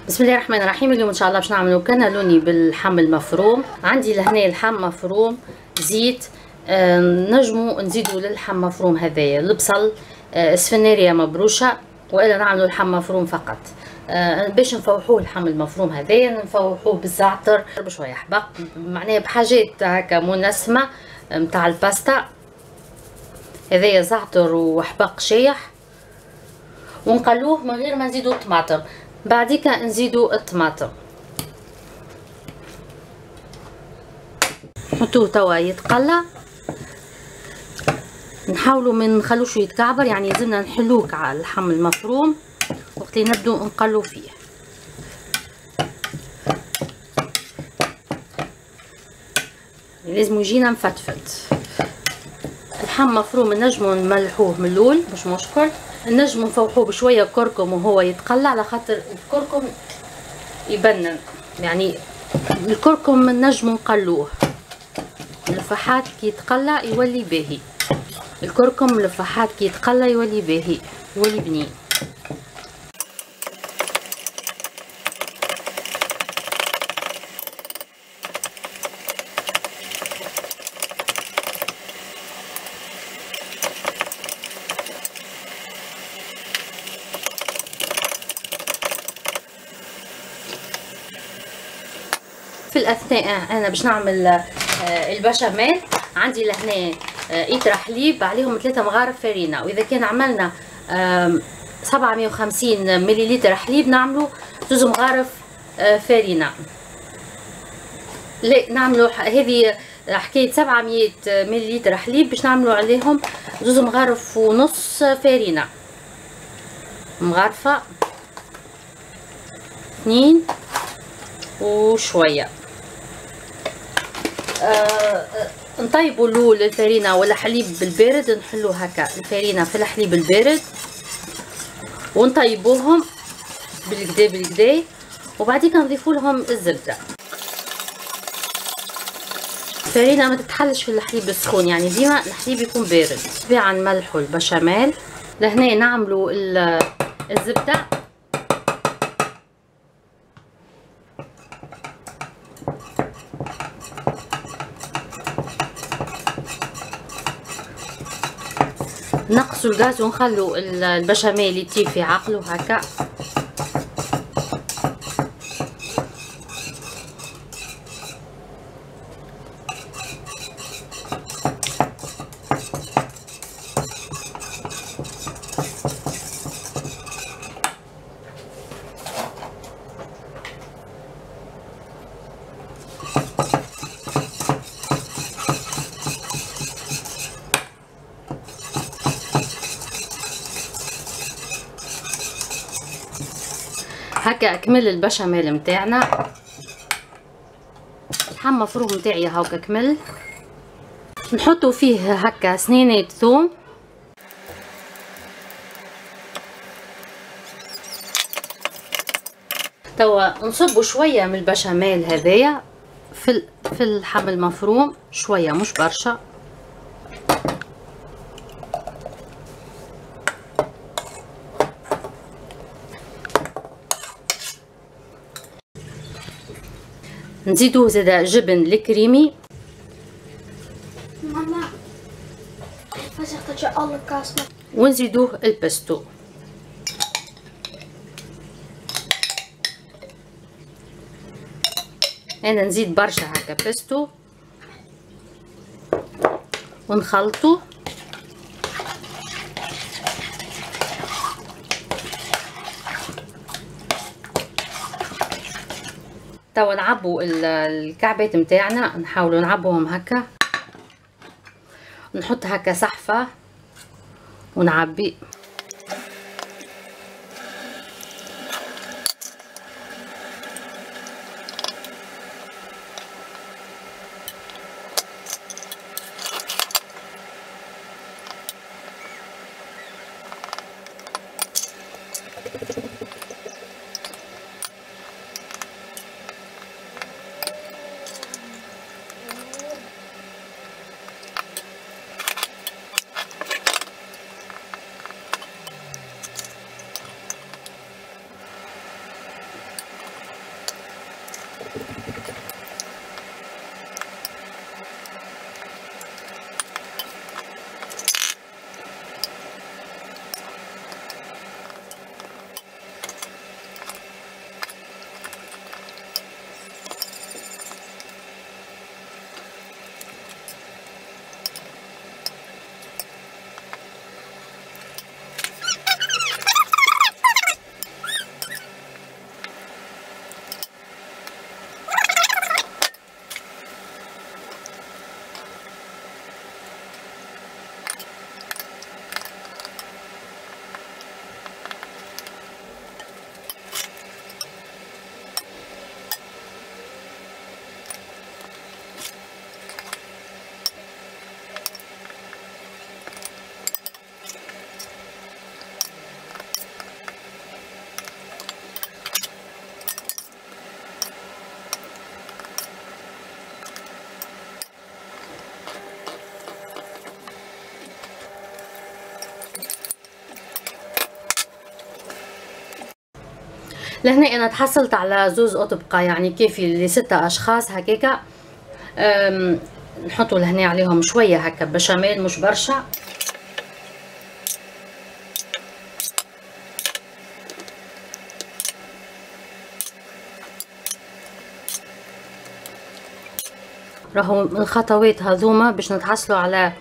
بسم الله الرحمن الرحيم. اليوم ان شاء الله باش نعملوا كانالوني باللحم المفروم. عندي لهنا اللحم مفروم، زيت، نجموا نزيدوا للحم مفروم هذايا البصل، سفناريه مبروشه، والا نعملوا اللحم مفروم فقط. باش نفوحوه اللحم المفروم هذايا نفوحوه بالزعتر بشويه حبق، معناها بحاجات هكا منسمه متاع الباستا. هذايا زعتر وحبق شايح، ونقلوه من غير ما نزيدوا الطماطم. بعديك نزيدوا الطماطم، نحطوه توا يتقلى. نحاولوا ما نخلوش يتكعبر، يعني لازمنا نحلوه على اللحم المفروم وقت اللي نبدو نقلو فيه. لازم يجينا مفتفت. اللحم مفروم نجمو نملحوه من الاول مش مشكل، نجمو نفوحوه بشويه كركم وهو يتقلى، على خاطر الكركم يبنن، يعني الكركم نجمو نقلوه الفحات كي يتقلى يولي باهي. الكركم الفحات كي يتقلى يولي باهي، يولي بنين. في الاثناء انا باش نعمل البشاميل. عندي لهنا إترة حليب عليهم 3 مغارف فرينة، واذا كان عملنا 750 مليلتر حليب نعملوا 2 مغارف فرينة. لا، نعملوا هذه حكايه 700 مليلتر حليب باش نعملوا عليهم 2 مغارف ونص فرينة. مغارفه 2 وشويه. نطيبوا الاول الفرينه ولا حليب بالبارد، نحلو هكا الفرينه في الحليب البارد ونطيبوهم بالكدا بالكدا، وبعديك نضيفوا لهم الزبده. الفرينه ما تتحلش في الحليب السخون، يعني ديما الحليب يكون بارد. طبعا نملحوا البشاميل. لهنا نعملوا الزبده. نقصوا الغاز ونخلوا البشاميل يطيب في عقله هكا. هكا اكمل البشاميل متاعنا. اللحم مفروم متاعي هاكا كمل. نحطوا فيه هكا سنينات ثوم، توا نصبوا شويه من البشاميل هذايا في اللحم المفروم، شويه مش برشا. نزيدوه زادا جبن الكريمي. ونزيدوه البستو. انا نزيد برشا هكا بستو ونخلطو. توا نعبوا الكعبات متاعنا، نحاولوا نعبوهم هكا. نحط هكا سحفة ونعبي. لهنا انا تحصلت على زوز اطبقه يعني كافي ل6 اشخاص هكاكا. نحطوا لهنا عليهم شويه هكا بشاميل مش برشا. راهو الخطوات هذوما باش نتحصلوا على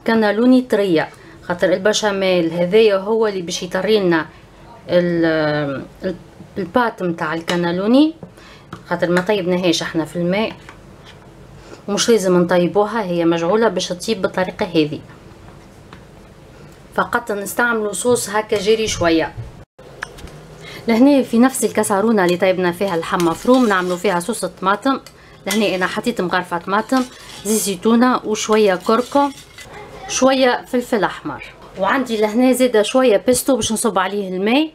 كانالوني طريه، خاطر البشاميل هذايا هو اللي باش يطري لنا البات نتاع الكانالوني، خاطر ما طيبناهاش احنا في الماء ومش لازم نطيبوها، هي مجعوله باش تطيب بالطريقه هذه، فقط نستعملوا صوص هكا جيري شويه. لهنا في نفس الكسرونه اللي طيبنا فيها اللحم مفروم نعملوا فيها صوص الطماطم. لهنا انا حطيت مغرفه طماطم، زيت زيتونه وشويه كركم، شويه فلفل احمر، وعندي لهنا زاده شويه بيستو باش نصب عليه الماء،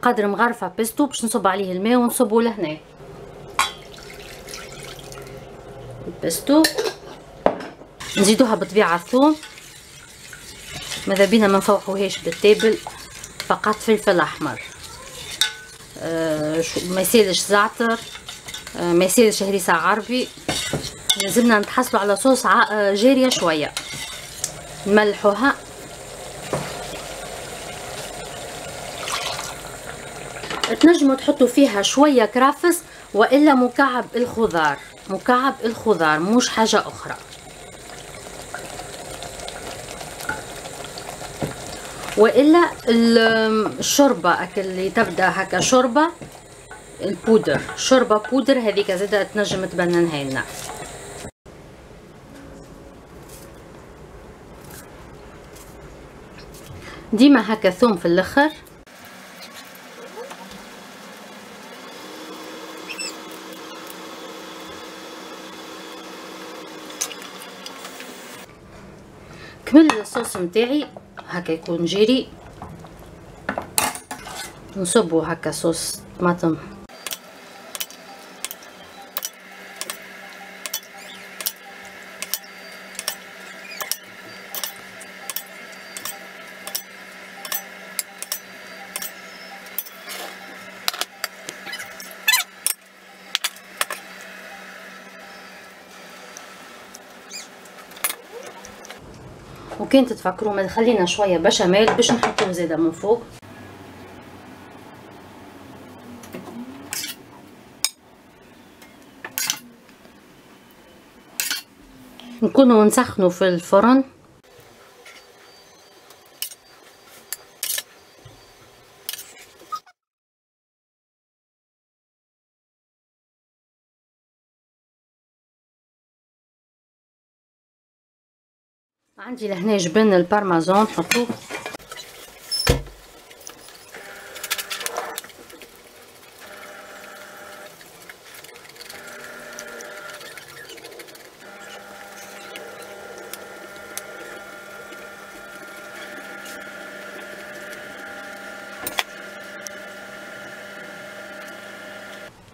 قدر مغرفه بيستو باش نصب عليه الماء ونصبه لهنا. البيستو نزيدوها بطبيعه الثوم، ماذا بينا ما نفوحوهاش بالتابل، فقط فلفل احمر، ما يسالش زعتر، ما يسالش هريسه عربي. لازمنا نتحصلوا على صوص جاريه شويه، نملحوها. تنجموا تحطوا فيها شويه كرافس والا مكعب الخضار، مكعب الخضار مش حاجه اخرى. والا الشوربه اللي تبدا هكا شوربه البودر، شوربه بودر هذيك زاده تنجم تبننها لنا. ديما هكا ثوم في الاخر. كمل الصوص متاعي هكا يكون جيري، نصبو هكا صوص طماطم. وكان تتفكروا ما خلينا شويه بشاميل باش نحطوه زاده من فوق. نكونوا نسخنوا في الفرن. عندي لهنا جبن البارميزان نحطوه،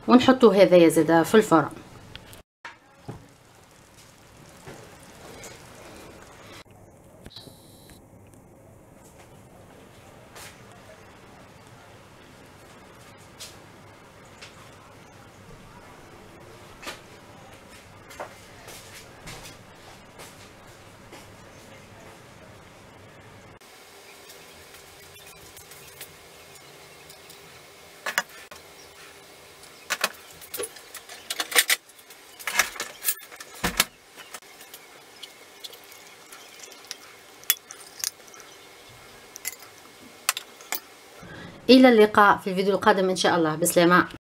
ونحطوا هذايا زاده في الفرن. إلى اللقاء في الفيديو القادم إن شاء الله. بسلامة.